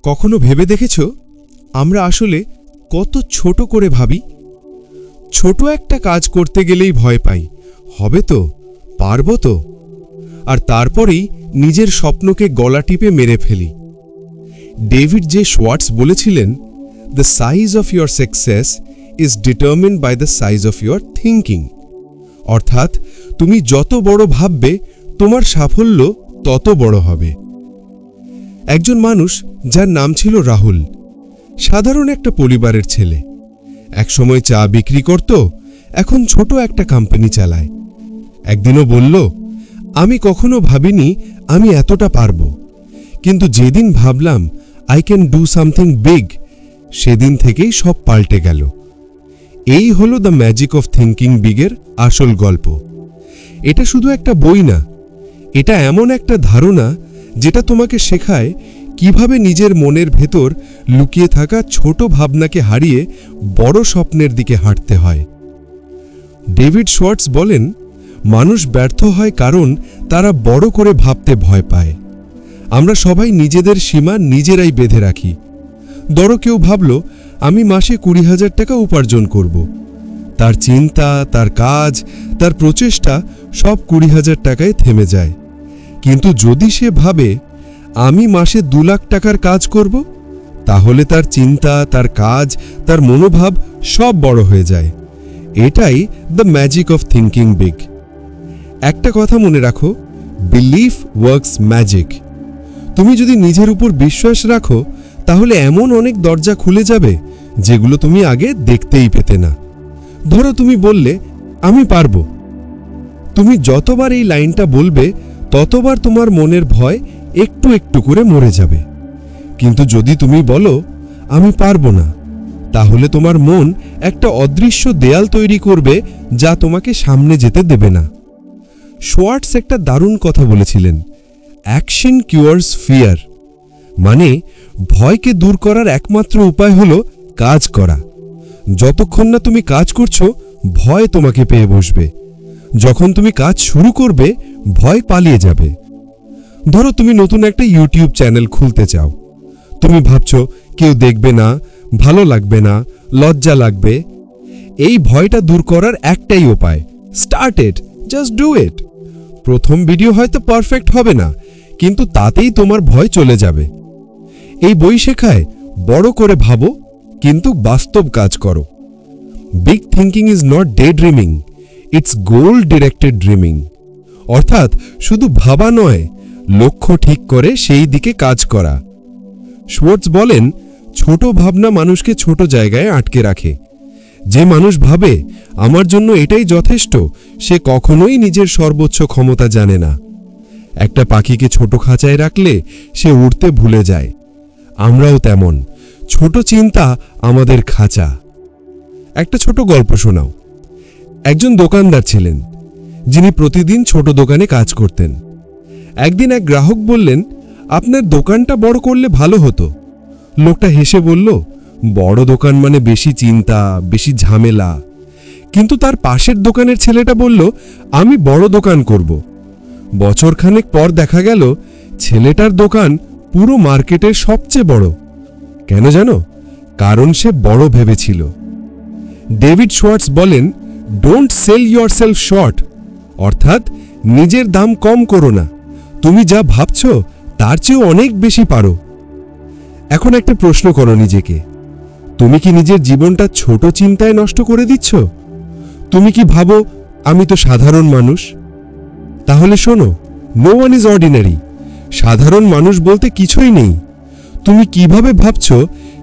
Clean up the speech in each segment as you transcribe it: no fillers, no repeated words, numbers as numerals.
কখনো ভেবে দেখেছ আমরা আসলে কত ছোট করে ভাবি? ছোট একটা কাজ করতে গেলেই ভয় পাই, হবে তো, পারবো তো, আর তারপরেই নিজের স্বপ্নকে গলা টিপে মেরে ফেলি। ডেভিড জে শোয়ার্টস বলেছিলেন, the size of your success is determined by the size of your thinking. অর্থাৎ তুমি যত বড় ভাববে তোমার সাফল্য তত বড় হবে। একজন মানুষ যার নাম ছিল রাহুল, সাধারণ একটা পরিবারের ছেলে। একসময় চা বিক্রি করত, এখন ছোট একটা কোম্পানি চালায়। একদিনও বলল, আমি কখনো ভাবিনি আমি এতটা পারব, কিন্তু যেদিন ভাবলাম I can do something big, সেদিন থেকেই সব পাল্টে গেল। এই হলো দ্য ম্যাজিক অফ থিঙ্কিং বিগের আসল গল্প। এটা শুধু একটা বই না, এটা এমন একটা ধারণা যেটা তোমাকে শেখায় কিভাবে নিজের মনের ভেতর লুকিয়ে থাকা ছোট ভাবনাকে হারিয়ে বড় স্বপ্নের দিকে হাঁটতে হয়। ডেভিড শোয়ার্টস বলেন, মানুষ ব্যর্থ হয় কারণ তারা বড় করে ভাবতে ভয় পায়। আমরা সবাই নিজেদের সীমা নিজেরাই বেঁধে রাখি। ধরো কেউ ভাবল, আমি মাসে 20,000 টাকা উপার্জন করব। তার চিন্তা, তার কাজ, তার প্রচেষ্টা সব 20,000 টাকায় থেমে যায়। কিন্তু যদি সে ভাবে, আমি মাসে 2 লাখ টাকার কাজ করব, তাহলে তার চিন্তা, তার কাজ, তার মনোভাব সব বড় হয়ে যায়। এটাই the magic of thinking big. একটা কথা মনে রাখো, বিলিফ ওয়ার্কস ম্যাজিক। তুমি যদি নিজের উপর বিশ্বাস রাখো, তাহলে এমন অনেক দরজা খুলে যাবে যেগুলো তুমি আগে দেখতেই পেতে না। ধরো তুমি বললে, আমি পারবো। তুমি যতবার এই লাইনটা বলবে, ততবার তোমার মনের ভয় একটু একটু করে মরে যাবে। কিন্তু যদি তুমি বলো, আমি পারবো না, তাহলে তোমার মন একটা অদৃশ্য দেয়াল তৈরি করবে যা তোমাকে সামনে যেতে দেবে না। শোয়ার্টস একটা দারুণ কথা বলেছিলেন, অ্যাকশন কিউয়ার্স ফিয়ার। মানে ভয়কে দূর করার একমাত্র উপায় হলো কাজ করা। যতক্ষণ না তুমি কাজ করছো, ভয় তোমাকে পেয়ে বসবে। যখন তুমি কাজ শুরু করবে, ভয় পালিয়ে যাবে। ধরো তুমি নতুন একটা ইউটিউব চ্যানেল খুলতে চাও। তুমি ভাবছো, কেউ দেখবে না, ভালো লাগবে না, লজ্জা লাগবে। এই ভয়টা দূর করার একটাই উপায়, start it, just do it. প্রথম ভিডিও হয়তো পারফেক্ট হবে না, কিন্তু তাতেই তোমার ভয় চলে যাবে। এই বই শেখায়, বড় করে ভাবো, কিন্তু বাস্তব কাজ করো। Big thinking is not day dreaming, it's goal directed dreaming. অর্থাৎ শুধু ভাবা নয়, লক্ষ্য ঠিক করে সেই দিকে কাজ করা। শোয়ার্টস বলেন, ছোট ভাবনা মানুষকে ছোট জায়গায় আটকে রাখে। যে মানুষ ভাবে আমার জন্য এটাই যথেষ্ট, সে কখনোই নিজের সর্বোচ্চ ক্ষমতা জানে না। একটা পাখিকে ছোট খাঁচায় রাখলে সে উড়তে ভুলে যায়। আমরাও তেমন, ছোট চিন্তা আমাদের খাঁচা। একটা ছোট গল্প শোনাও। একজন দোকানদার ছিলেন, যিনি প্রতিদিন ছোট দোকানে কাজ করতেন। একদিন এক গ্রাহক বললেন, আপনার দোকানটা বড় করলে ভালো হতো। লোকটা হেসে বলল, বড় দোকান মানে বেশি চিন্তা, বেশি ঝামেলা। কিন্তু তার পাশের দোকানের ছেলেটা বলল, আমি বড় দোকান করব। বছরখানেক পর দেখা গেল ছেলেটার দোকান পুরো মার্কেটের সবচেয়ে বড়। কেন জানো? কারণ সে বড় ভেবেছিল। ডেভিড শোয়ার্টস বলেন, ডোন্ট সেল ইয়োরসেলফ শর্ট। অর্থাৎ নিজের দাম কম করো না। তুমি যা ভাবছো তার চেয়েও অনেক বেশি পারো। এখন একটা প্রশ্ন করো নিজেকে, তুমি কি নিজের জীবনটা ছোট চিন্তায় নষ্ট করে দিচ্ছ? তুমি কি ভাবো, আমি তো সাধারণ মানুষ? তাহলে শোনো, নো ওয়ান ইজ অর্ডিনারি। সাধারণ মানুষ বলতে কিছুই নেই। তুমি কিভাবে ভাবছো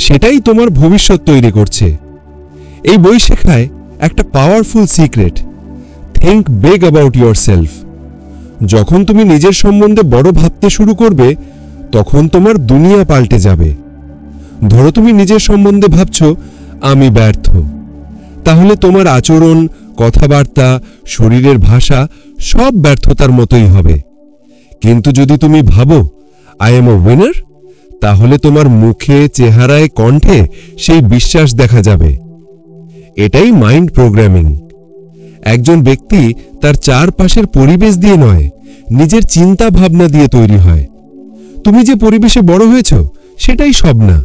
সেটাই তোমার ভবিষ্যৎ তৈরি করছে। এই বই শেখায় একটা powerful secret, think big about yourself. যখন তুমি নিজের সম্বন্ধে বড় ভাবতে শুরু করবে, তখন তোমার দুনিয়া পাল্টে যাবে। ধরো তুমি নিজের সম্বন্ধে ভাবছো, আমি ব্যর্থ, তাহলে তোমার আচরণ, কথাবার্তা, শরীরের ভাষা সব ব্যর্থতার মতোই হবে। কিন্তু যদি তুমি ভাবো, আই এম আ উইনার, তাহলে তোমার মুখে, চেহারায়, কণ্ঠে সেই বিশ্বাস দেখা যাবে। এটাই মাইন্ড প্রোগ্রামিং। একজন ব্যক্তি তার চারপাশের পরিবেশ দিয়ে নয়, নিজের চিন্তা ভাবনা দিয়ে তৈরি হয়। তুমি যে পরিবেশে বড় হয়েছ, সেটাই সব না।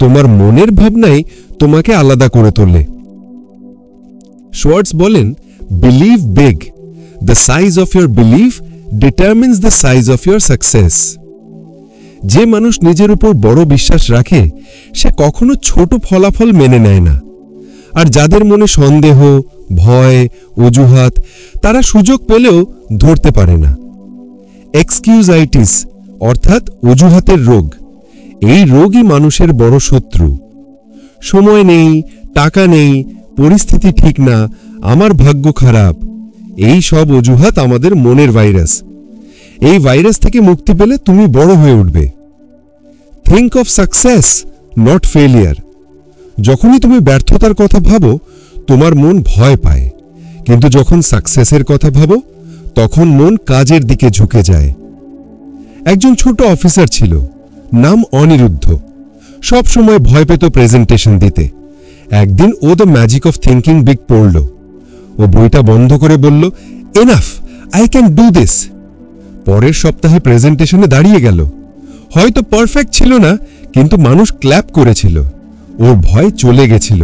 তোমার মনের ভাবনাই তোমাকে আলাদা করে তোলে। শোয়ার্টজ বলেন, believe big. The size of your believe determines the size of your success. যে মানুষ নিজের উপর বড় বিশ্বাস রাখে সে কখনো ছোট ফলাফল মেনে নেয় না। আর যাদের মনে সন্দেহ, ভয়, অজুহাত, তারা সুযোগ পেলেও ধরতে পারে না। এক্সকিউজাইটিস অর্থাৎ অজুহাতের রোগ, এই রোগই মানুষের বড় শত্রু। সময় নেই, টাকা নেই, পরিস্থিতি ঠিক না, আমার ভাগ্য খারাপ, এই সব অজুহাত আমাদের মনের ভাইরাস। এই ভাইরাস থেকে মুক্তি পেলে তুমি বড় হয়ে উঠবে। Think of success, not failure. যখনই তুমি ব্যর্থতার কথা ভাবো তোমার মন ভয় পায়, কিন্তু যখন সাকসেসের কথা ভাবো তখন মন কাজের দিকে ঝুঁকে যায়। একজন ছোট অফিসার ছিল, নাম অনিরুদ্ধ। সব সময় ভয় পেত প্রেজেন্টেশন দিতে। একদিন ও the magic of thinking big পড়ল। ও বইটা বন্ধ করে বলল, enough, I can do this. পরের সপ্তাহে প্রেজেন্টেশনে দাঁড়িয়ে গেল। হয়তো পারফেক্ট ছিল না, কিন্তু মানুষ ক্ল্যাপ করেছিল। ওর ভয় চলে গেছিল,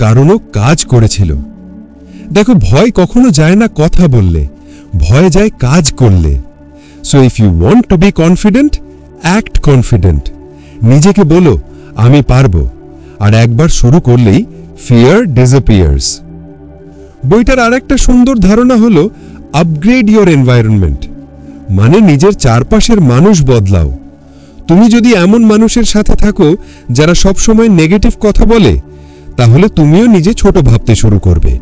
কারণ ও কাজ করেছিল। দেখো, ভয় কখনো যায় না কথা বললে, ভয় যায় কাজ করলে। So if you want to be confident, act confident. নিজেকে বলো, আমি পারবো। আর একবার শুরু করলেই ফিয়ার ডিসঅ্যাপিয়ার্স। বইটার আরেকটা সুন্দর ধারণা হলো আপগ্রেড ইয়োর এনভায়রনমেন্ট, মানে নিজের চারপাশের মানুষ বদলাও। তুমি যদি এমন মানুষের সাথে থাকো যারা সবসময় নেগেটিভ কথা বলে, তাহলে তুমিও নিজে ছোট ভাবতে শুরু করবে।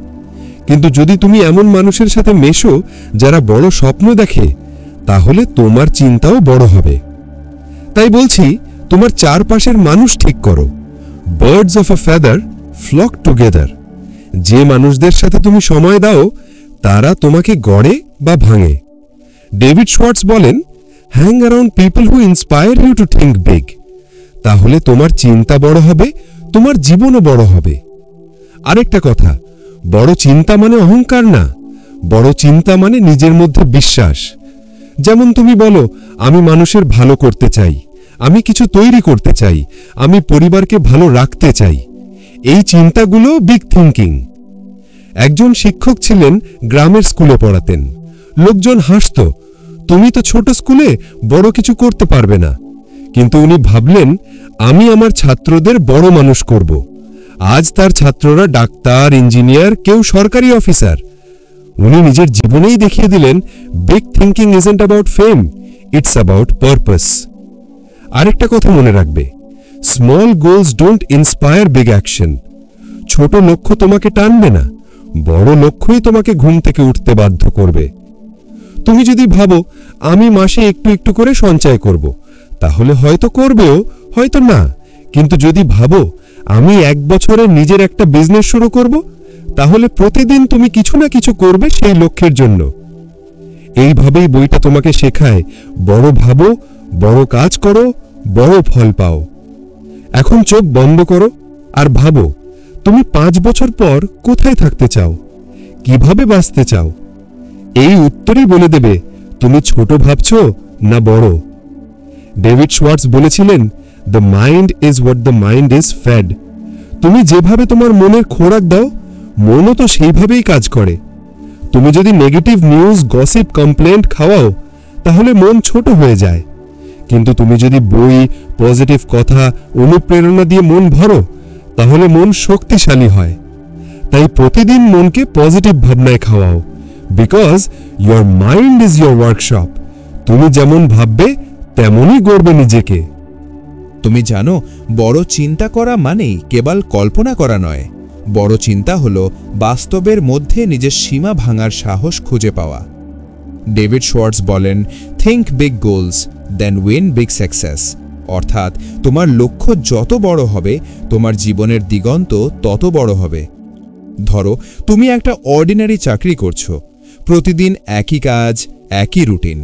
কিন্তু যদি তুমি এমন মানুষের সাথে মেশো যারা বড় স্বপ্ন দেখে, তাহলে তোমার চিন্তাও বড় হবে। তাই বলছি, তোমার চারপাশের মানুষ ঠিক করো। Birds of a feather flock together. যে মানুষদের সাথে তুমি সময় দাও তারা তোমাকে গড়ে বা ভাঙে। ডেভিড শোয়ার্টজ বলেন, hang around people who inspire you to think big. তাহলে তোমার চিন্তা বড় হবে, তোমার জীবনও বড় হবে। আরেকটা কথা, বড় চিন্তা মানে অহংকার না, বড় চিন্তা মানে নিজের মধ্যে বিশ্বাস। যেমন তুমি বলো, আমি মানুষের ভালো করতে চাই, আমি কিছু তৈরি করতে চাই, আমি পরিবারকে ভালো রাখতে চাই। এই চিন্তাগুলো বিগ থিঙ্কিং। একজন শিক্ষক ছিলেন, গ্রামের স্কুলে পড়াতেন। লোকজন হাসত, তুমি তো ছোট স্কুলে বড় কিছু করতে পারবে না। কিন্তু উনি ভাবলেন, আমি আমার ছাত্রদের বড় মানুষ করব। আজ তার ছাত্ররা ডাক্তার, ইঞ্জিনিয়ার, কেউ সরকারি অফিসার। উনি নিজের জীবনেই দেখিয়ে দিলেন, big thinking isn't about fame, it's about purpose. আরেকটা কথা মনে রাখবে, small goals don't inspire big action. ছোট লক্ষ্য তোমাকে টানবে না, বড় লক্ষ্যই তোমাকে ঘুম থেকে উঠতে বাধ্য করবে। তুমি যদি ভাবো, আমি মাসে একটু একটু করে সঞ্চয় করব, তাহলে হয়তো করবেও, হয়তো না। কিন্তু যদি ভাবো, আমি 1 বছরে নিজের একটা বিজনেস শুরু করব, তাহলে প্রতিদিন তুমি কিছু না কিছু করবে সেই লক্ষ্যের জন্য। এইভাবেই বইটা তোমাকে শেখায়, বড় ভাবো, বড় কাজ করো, বড় ফল পাও। এখন চোখ বন্ধ করো আর ভাবো, তুমি 5 বছর পর কোথায় থাকতে চাও, কিভাবে বাঁচতে চাও। এই উত্তরই বলে দেবে তুমি ছোট ভাবছো না বড়। ডেভিড শোয়ার্টজ বলেছিলেন, the mind is what the mind is fed. তুমি যেভাবে তোমার মনের খোরাক দাও, মনও তো সেইভাবেই কাজ করে। তুমি যদি নেগেটিভ নিউজ, গসিপ, কমপ্লেন্ট খাওয়াও, তাহলে মন ছোট হয়ে যায়। কিন্তু তুমি যদি বই, পজিটিভ কথা, অনুপ্রেরণা দিয়ে মন ভরো, তাহলে মন শক্তিশালী হয়। তাই প্রতিদিন মনকে পজিটিভ ভাবনায় খাওয়াও, because your mind is your workshop. তুমি যেমন ভাববে তেমনই গড়বে নিজেকে। তুমি জানো, বড় চিন্তা করা মানেই কেবল কল্পনা করা নয়। বড় চিন্তা হলো বাস্তবের মধ্যে নিজের সীমা ভাঙার সাহস খুঁজে পাওয়া। ডেভিড শোয়ার্টজ বলেন, থিঙ্ক বিগ গোলস, দেন উইন বিগ সাকসেস। অর্থাৎ তোমার লক্ষ্য যত বড় হবে, তোমার জীবনের দিগন্ত তত বড় হবে। ধরো, তুমি একটা অর্ডিনারি চাকরি করছো, প্রতিদিন একই কাজ, একই রুটিন।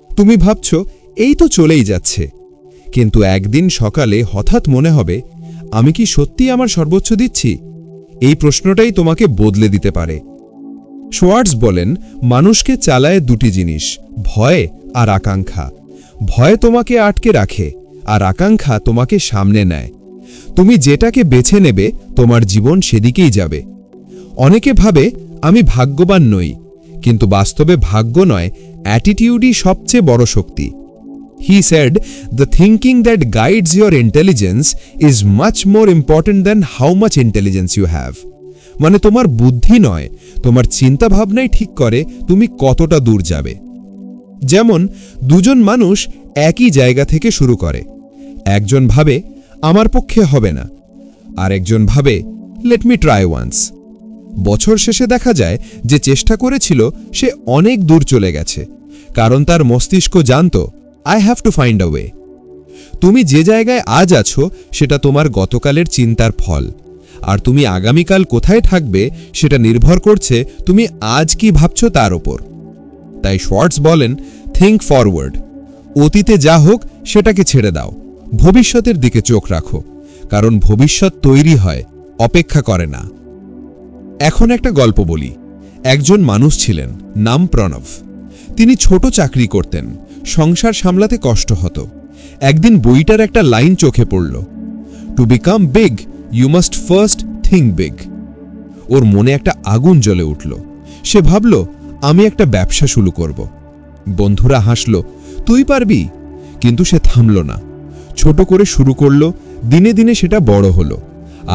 তুমি ভাবছো, এই তো চলেই যাচ্ছে। কিন্তু একদিন সকালে হঠাৎ মনে হবে, আমি কি সত্যি আমার সর্বোচ্চ দিচ্ছি? এই প্রশ্নটাই তোমাকে বদলে দিতে পারে। শোয়ার্টজ বলেন, মানুষকে চালায় দুটি জিনিস, ভয় আর আকাঙ্ক্ষা। ভয় তোমাকে আটকে রাখে, আর আকাঙ্ক্ষা তোমাকে সামনে নেয়। তুমি যেটাকে বেছে নেবে তোমার জীবন সেদিকেই যাবে। অনেকে ভাবে আমি ভাগ্যবান নই, কিন্তু বাস্তবে ভাগ্য নয়, অ্যাটিটিউডই সবচেয়ে বড় শক্তি। He said, the thinking that guides your intelligence is much more important than how much intelligence you have. মানে তোমার বুদ্ধি নয়, তোমার চিন্তা ভাবনাই ঠিক করে তুমি কতটা দূর যাবে। যেমন দুজন মানুষ একই জায়গা থেকে শুরু করে। একজন ভাবে আমার পক্ষে হবে না, আর একজন ভাবে লেট মি ট্রাই ওয়ান্স। বছর শেষে দেখা যায় যে চেষ্টা করেছিল সে অনেক দূর চলে গেছে, কারণ তার মস্তিষ্ক জানত I have to find a way. তুমি যে জায়গায় আজ আছো সেটা তোমার গতকালের চিন্তার ফল, আর তুমি আগামীকাল কোথায় থাকবে সেটা নির্ভর করছে তুমি আজ কি ভাবছ তার ওপর। তাই শর্টস বলেন, থিঙ্ক ফরওয়ার্ড। অতীতে যা হোক সেটাকে ছেড়ে দাও, ভবিষ্যতের দিকে চোখ রাখো, কারণ ভবিষ্যৎ তৈরি হয়, অপেক্ষা করে না। এখন একটা গল্প বলি। একজন মানুষ ছিলেন, নাম প্রণব। তিনি ছোট চাকরি করতেন, সংসার সামলাতে কষ্ট হতো। একদিন বইটার একটা লাইন চোখে পড়ল, to become big you must first think big. ওর মনে একটা আগুন জ্বলে উঠল। সে ভাবল আমি একটা ব্যবসা শুরু করব। বন্ধুরা হাসল, তুই পারবি। কিন্তু সে থামল না, ছোট করে শুরু করল। দিনে দিনে সেটা বড় হলো।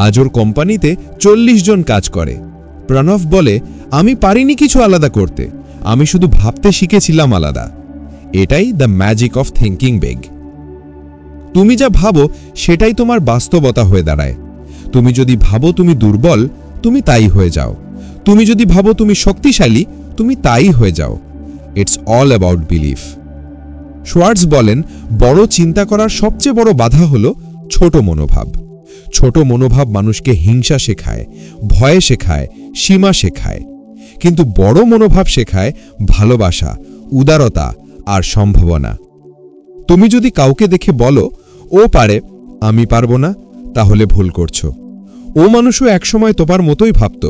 আজ ওর কোম্পানিতে 40 জন কাজ করে। প্রণব বলে, আমি পারিনি কিছু আলাদা করতে, আমি শুধু ভাবতে শিখেছিলাম আলাদা। এটাই the magic of thinking big. তুমি যা ভাবো সেটাই তোমার বাস্তবতা হয়ে দাঁড়ায়। তুমি যদি ভাবো তুমি দুর্বল, তুমি তাই হয়ে যাও। তুমি যদি ভাবো তুমি শক্তিশালী, তুমি তাই হয়ে যাও। It's all about belief. Schwartz বলেন, বড় চিন্তা করার সবচেয়ে বড় বাধা হল ছোট মনোভাব। ছোট মনোভাব মানুষকে হিংসা শেখায়, ভয় শেখায়, সীমা শেখায়। কিন্তু বড় মনোভাব শেখায় ভালোবাসা, উদারতা আর সম্ভাবনা। তুমি যদি কাউকে দেখে বলো ও পারে, আমি পারবো না, তাহলে ভুল করছো। ও মানুষও একসময় তোমার মতোই ভাবত,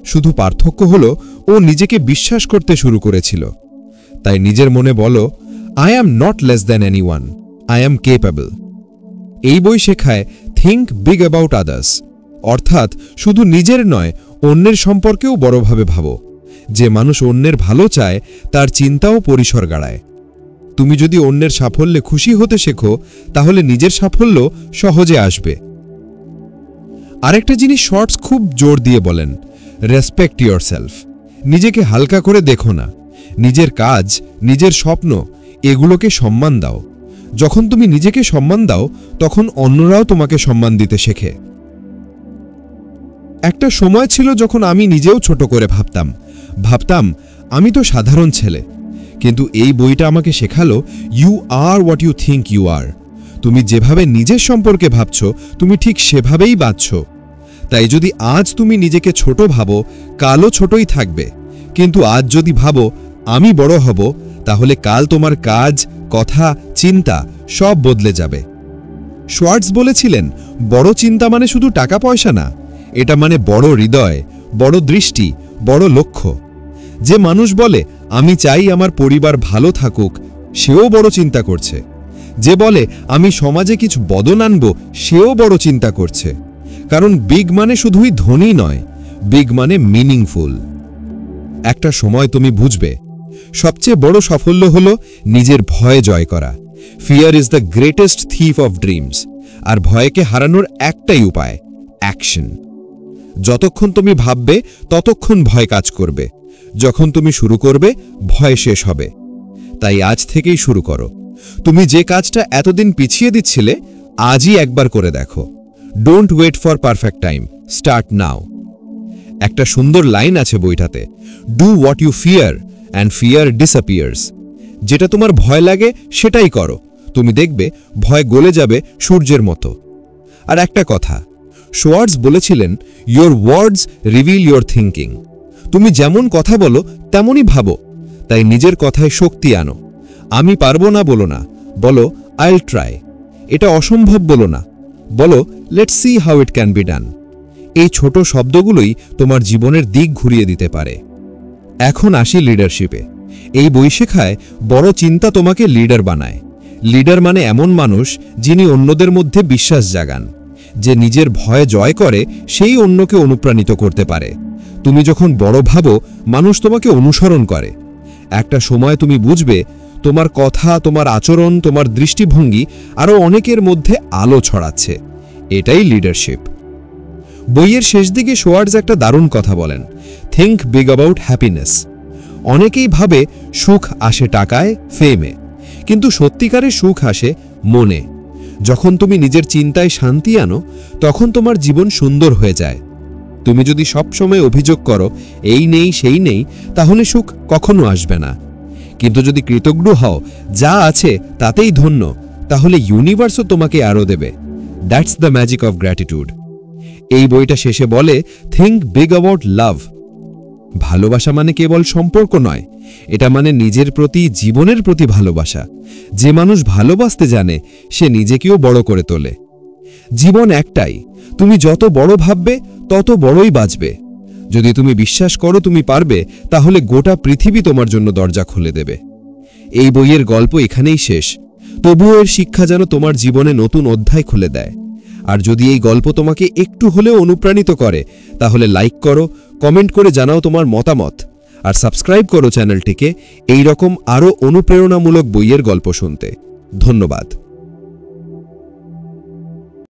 শুধু পার্থক্য হলো ও নিজেকে বিশ্বাস করতে শুরু করেছিল। তাই নিজের মনে বলো, I am not less than anyone, I am capable. এই বই শেখায় থিঙ্ক বিগ অ্যাবাউট আদার্স, অর্থাৎ শুধু নিজের নয়, অন্যের সম্পর্কেও বড়ভাবে ভাবো। যে মানুষ অন্যের ভালো চায় তার চিন্তাও পরিসর গাড়ায়। তুমি যদি অন্যের সাফল্যে খুশি হতে শেখো, তাহলে নিজের সাফল্য সহজে আসবে। আরেকটা জিনিস শর্টস খুব জোর দিয়ে বলেন, রেসপেক্ট ইয়োরসেলফ। নিজেকে হালকা করে দেখো না। নিজের কাজ, নিজের স্বপ্ন, এগুলোকে সম্মান দাও। যখন তুমি নিজেকে সম্মান দাও, তখন অন্যরাও তোমাকে সম্মান দিতে শেখে। একটা সময় ছিল যখন আমি নিজেও ছোট করে ভাবতাম আমি তো সাধারণ ছেলে। কিন্তু এই বইটা আমাকে শেখালো, you are what you think you are. তুমি যেভাবে নিজের সম্পর্কে ভাবছ, তুমি ঠিক সেভাবেই বাঁচছ। তাই যদি আজ তুমি নিজেকে ছোট ভাবো, কালও ছোটই থাকবে। কিন্তু আজ যদি ভাবো আমি বড় হব, তাহলে কাল তোমার কাজ, কথা, চিন্তা সব বদলে যাবে। শোয়ার্টস বলেছিলেন, বড় চিন্তা মানে শুধু টাকা পয়সা না, এটা মানে বড় হৃদয়, বড় দৃষ্টি, বড় লক্ষ্য। যে মানুষ বলে আমি চাই আমার পরিবার ভালো থাকুক, সেও বড় চিন্তা করছে। যে বলে আমি সমাজে কিছু বদল আনব, সেও বড় চিন্তা করছে। কারণ বিগ মানে শুধুই ধনী নয়, বিগ মানে মিনিংফুল। একটা সময় তুমি বুঝবে, সবচেয়ে বড় সাফল্য হলো নিজের ভয় জয় করা। Fear is the greatest thief of dreams. আর ভয়কে হারানোর একটাই উপায়, অ্যাকশন। যতক্ষণ তুমি ভাববে ততক্ষণ ভয় কাজ করবে। যখন তুমি শুরু করবে, ভয় শেষ হবে। তাই আজ থেকেই শুরু করো। তুমি যে কাজটা এতদিন পিছিয়ে দিচ্ছিলে, আজই একবার করে দেখো। Don't wait for perfect time, start now. একটা সুন্দর লাইন আছে বইটাতে, do what you fear and fear disappears. যেটা তোমার ভয় লাগে সেটাই করো, তুমি দেখবে ভয় গলে যাবে সূর্যের মতো। আর একটা কথা, শোয়ার্টস বলেছিলেন, your words reveal your thinking. তুমি যেমন কথা বলো তেমনই ভাবো। তাই নিজের কথায় শক্তি আনো। আমি পারবো না বলো না, বলো আইল ট্রাই। এটা অসম্ভব বলো না, বলো let's see how it can be done. এই ছোট শব্দগুলোই তোমার জীবনের দিক ঘুরিয়ে দিতে পারে। এখন আসি লিডারশিপে। এই বই শেখায় বড় চিন্তা তোমাকে লিডার বানায়। লিডার মানে এমন মানুষ যিনি অন্যদের মধ্যে বিশ্বাস জাগান, যে নিজের ভয় জয় করে সেই অন্যকে অনুপ্রাণিত করতে পারে। তুমি যখন বড় ভাবো, মানুষ তোমাকে অনুসরণ করে। একটা সময় তুমি বুঝবে তোমার কথা, তোমার আচরণ, তোমার দৃষ্টিভঙ্গি আরও অনেকের মধ্যে আলো ছড়াচ্ছে। এটাই লিডারশিপ। বইয়ের শেষ দিকে শোয়ার্জ একটা দারুণ কথা বলেন, থিঙ্ক বিগ অ্যাবাউট হ্যাপিনেস। অনেকেই ভাবে সুখ আসে টাকায়, ফেমে, কিন্তু সত্যিকারের সুখ আসে মনে। যখন তুমি নিজের চিন্তায় শান্তি আনো, তখন তোমার জীবন সুন্দর হয়ে যায়। তুমি যদি সবসময় অভিযোগ করো এই নেই সেই নেই, তাহলে সুখ কখনো আসবে না। কিন্তু যদি কৃতজ্ঞ হও, যা আছে তাতেই ধন্য, তাহলে ইউনিভার্সও তোমাকে আরও দেবে। That's the magic of gratitude. এই বইটা শেষে বলে, থিঙ্ক বিগ অ্যাবাউট লাভ। ভালোবাসা মানে কেবল সম্পর্ক নয়, এটা মানে নিজের প্রতি, জীবনের প্রতি ভালোবাসা। যে মানুষ ভালোবাসতে জানে, সে নিজেকেও বড় করে তোলে। জীবন একটাই, তুমি যত বড় ভাববে তত বড়ই বাঁচবে। যদি তুমি বিশ্বাস করো তুমি পারবে, তাহলে গোটা পৃথিবী তোমার জন্য দরজা খুলে দেবে। এই বইয়ের গল্প এখানেই শেষ, তবুও এর শিক্ষা যেন তোমার জীবনে নতুন অধ্যায় খুলে দেয়। আর যদি এই গল্প তোমাকে একটু হলেও অনুপ্রাণিত করে, তাহলে লাইক করো, কমেন্ট করে জানাও তোমার মতামত, আর সাবস্ক্রাইব করো চ্যানেলটিকে এই রকম আরও অনুপ্রেরণামূলক বইয়ের গল্প শুনতে। ধন্যবাদ।